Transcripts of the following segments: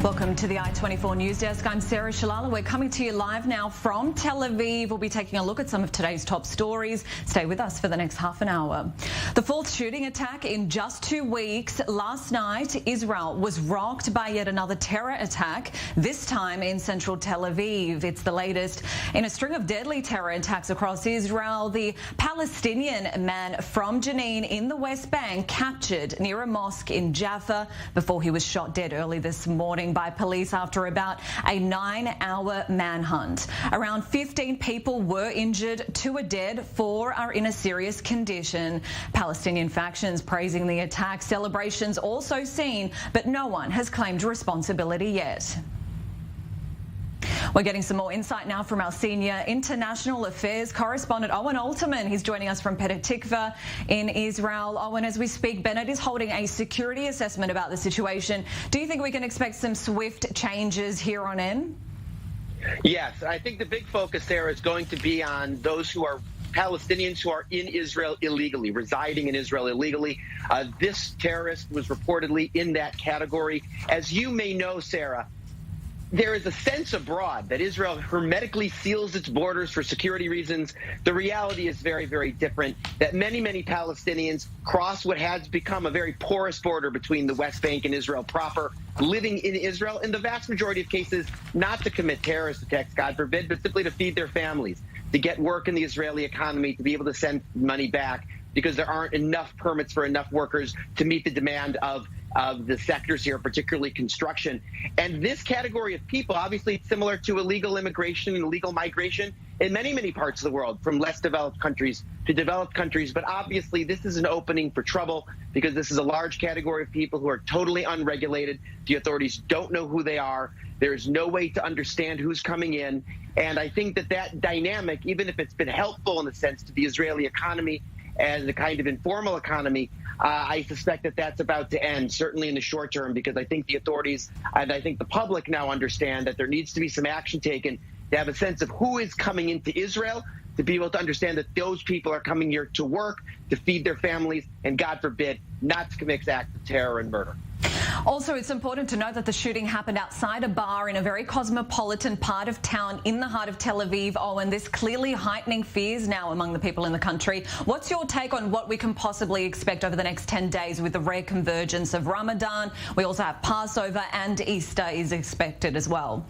Welcome to the i24 News Desk. I'm Sarah Shalala. We're coming to you live now from Tel Aviv. We'll be taking a look at some of today's top stories. Stay with us for the next half an hour. The fourth shooting attack in just 2 weeks. Last night, Israel was rocked by yet another terror attack, this time in central Tel Aviv. It's the latest in a string of deadly terror attacks across Israel. The Palestinian man from Jenin in the West Bank captured near a mosque in Jaffa before he was shot dead early this morning by police after about a 9-hour manhunt. Around 15 people were injured, 2 are dead, 4 are in a serious condition. Palestinian factions praising the attack, celebrations also seen, but no one has claimed responsibility yet. We're getting some more insight now from our senior international affairs correspondent, Owen Alterman. He's joining us from Petah Tikva in Israel. Owen, as we speak, Bennett is holding a security assessment about the situation. Do you think we can expect some swift changes here on in? Yes, I think the big focus there is going to be on those who are Palestinians who are in Israel illegally, residing in Israel illegally. This terrorist was reportedly in that category. As you may know, Sarah, there is a sense abroad that Israel hermetically seals its borders for security reasons. The reality is very, very different, that many, many Palestinians cross what has become a very porous border between the West Bank and Israel proper, living in Israel, in the vast majority of cases, not to commit terrorist attacks, God forbid, but simply to feed their families, to get work in the Israeli economy, to be able to send money back, because there aren't enough permits for enough workers to meet the demand of the sectors here, particularly construction. And this category of people, obviously similar to illegal immigration and illegal migration in many, many parts of the world, from less developed countries to developed countries. But obviously this is an opening for trouble, because this is a large category of people who are totally unregulated. The authorities don't know who they are. There's no way to understand who's coming in. And I think that that dynamic, even if it's been helpful in a sense to the Israeli economy as a kind of informal economy, I suspect that that's about to end, certainly in the short term, because I think the authorities and I think the public now understand that there needs to be some action taken to have a sense of who is coming into Israel, to be able to understand that those people are coming here to work, to feed their families, and God forbid, not to commit acts of terror and murder. Also, it's important to note that the shooting happened outside a bar in a very cosmopolitan part of town in the heart of Tel Aviv. Oh, and this clearly heightening fears now among the people in the country. What's your take on what we can possibly expect over the next 10 days with the rare convergence of Ramadan? We also have Passover, and Easter is expected as well.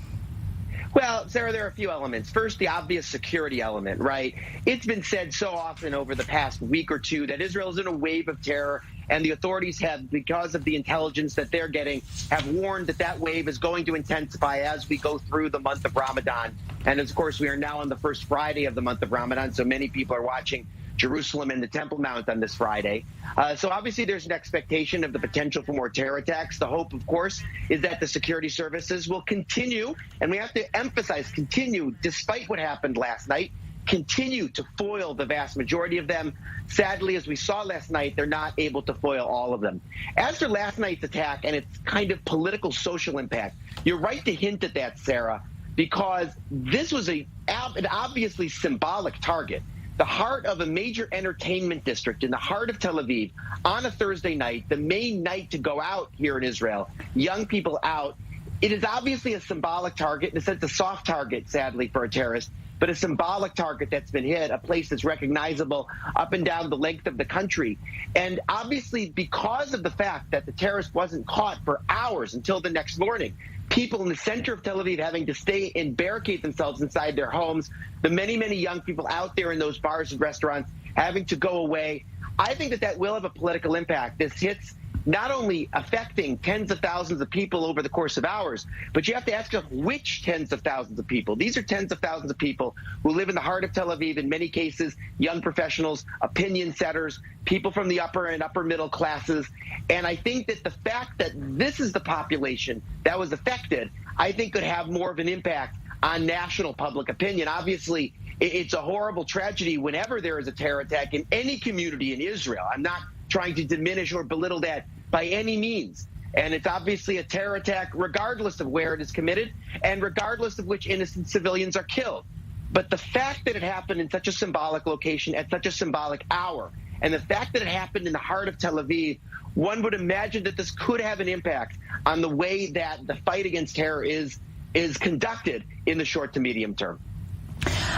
Well, Sarah, there are a few elements. First, the obvious security element, right? It's been said so often over the past week or two that Israel is in a wave of terror, and the authorities have, because of the intelligence that they're getting, have warned that that wave is going to intensify as we go through the month of Ramadan. And, of course, we are now on the first Friday of the month of Ramadan, so many people are watching Jerusalem and the Temple Mount on this Friday. So obviously there's an expectation of the potential for more terror attacks. The hope, of course, is that the security services will continue, and we have to emphasize continue, despite what happened last night, continue to foil the vast majority of them. Sadly, as we saw last night, they're not able to foil all of them. As for last night's attack and its kind of political social impact, you're right to hint at that, Sarah, because this was an obviously symbolic target. The heart of a major entertainment district in the heart of Tel Aviv on a Thursday night, the main night to go out here in Israel, young people out. It is obviously a symbolic target, in a sense a soft target, sadly, for a terrorist, but a symbolic target that's been hit, a place that's recognizable up and down the length of the country. And obviously, because of the fact that the terrorist wasn't caught for hours until the next morning, people in the center of Tel Aviv having to stay and barricade themselves inside their homes, the many, many young people out there in those bars and restaurants having to go away, I think that that will have a political impact. This hits not only affecting tens of thousands of people over the course of hours, but you have to ask yourself which tens of thousands of people. These are tens of thousands of people who live in the heart of Tel Aviv, in many cases, young professionals, opinion setters, people from the upper and upper middle classes. And I think that the fact that this is the population that was affected, I think could have more of an impact on national public opinion. Obviously, it's a horrible tragedy whenever there is a terror attack in any community in Israel. I'm not trying to diminish or belittle that by any means. And it's obviously a terror attack regardless of where it is committed and regardless of which innocent civilians are killed. But the fact that it happened in such a symbolic location at such a symbolic hour, and the fact that it happened in the heart of Tel Aviv, one would imagine that this could have an impact on the way that the fight against terror is conducted in the short to medium term.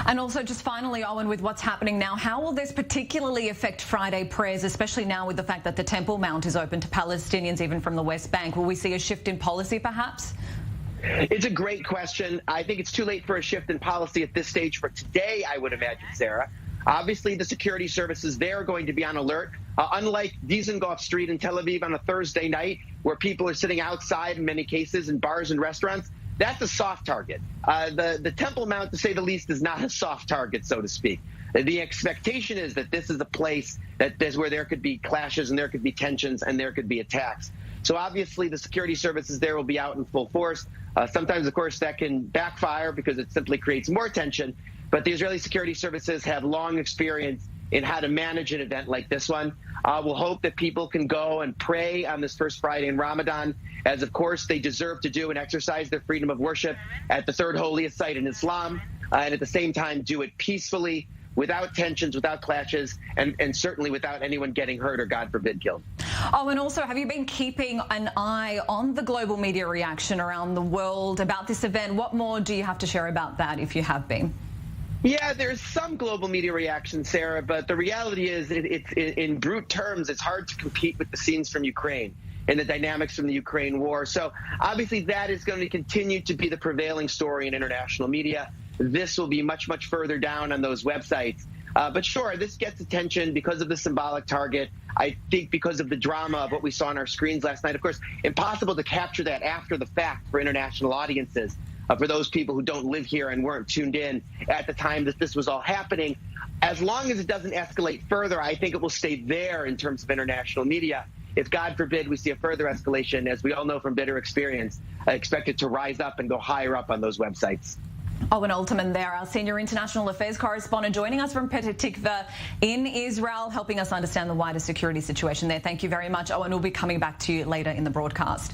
And also, just finally, Owen, with what's happening now, how will this particularly affect Friday prayers, especially now with the fact that the Temple Mount is open to Palestinians, even from the West Bank? Will we see a shift in policy, perhaps? It's a great question. I think it's too late for a shift in policy at this stage for today, I would imagine, Sarah. Obviously, the security services there are going to be on alert. Unlike Dizengoff Street in Tel Aviv on a Thursday night, where people are sitting outside in many cases in bars and restaurants, that's a soft target. The Temple Mount, to say the least, is not a soft target, so to speak. The expectation is that this is a place that is where there could be clashes and there could be tensions and there could be attacks. So obviously the security services there will be out in full force. Sometimes, of course, that can backfire because it simply creates more tension. But the Israeli security services have long experience in how to manage an event like this one. We'll hope that people can go and pray on this first Friday in Ramadan, as of course they deserve to do, and exercise their freedom of worship at the third holiest site in Islam, and at the same time do it peacefully, without tensions, without clashes, and certainly without anyone getting hurt or, God forbid, killed. Oh, and also, have you been keeping an eye on the global media reaction around the world about this event? What more do you have to share about that, if you have been? Yeah, there's some global media reaction, Sarah, but the reality is, in brute terms, it's hard to compete with the scenes from Ukraine and the dynamics from the Ukraine war. So obviously that is going to continue to be the prevailing story in international media. This will be much, much further down on those websites. But sure, this gets attention because of the symbolic target. I think because of the drama of what we saw on our screens last night. Of course, impossible to capture that after the fact for international audiences. For those people who don't live here and weren't tuned in at the time that this was all happening. As long as it doesn't escalate further, I think it will stay there in terms of international media. If, God forbid, we see a further escalation, as we all know from bitter experience, I expect it to rise up and go higher up on those websites. Owen Alterman there, our senior international affairs correspondent, joining us from Petah Tikva in Israel, helping us understand the wider security situation there. Thank you very much, Owen. We'll be coming back to you later in the broadcast.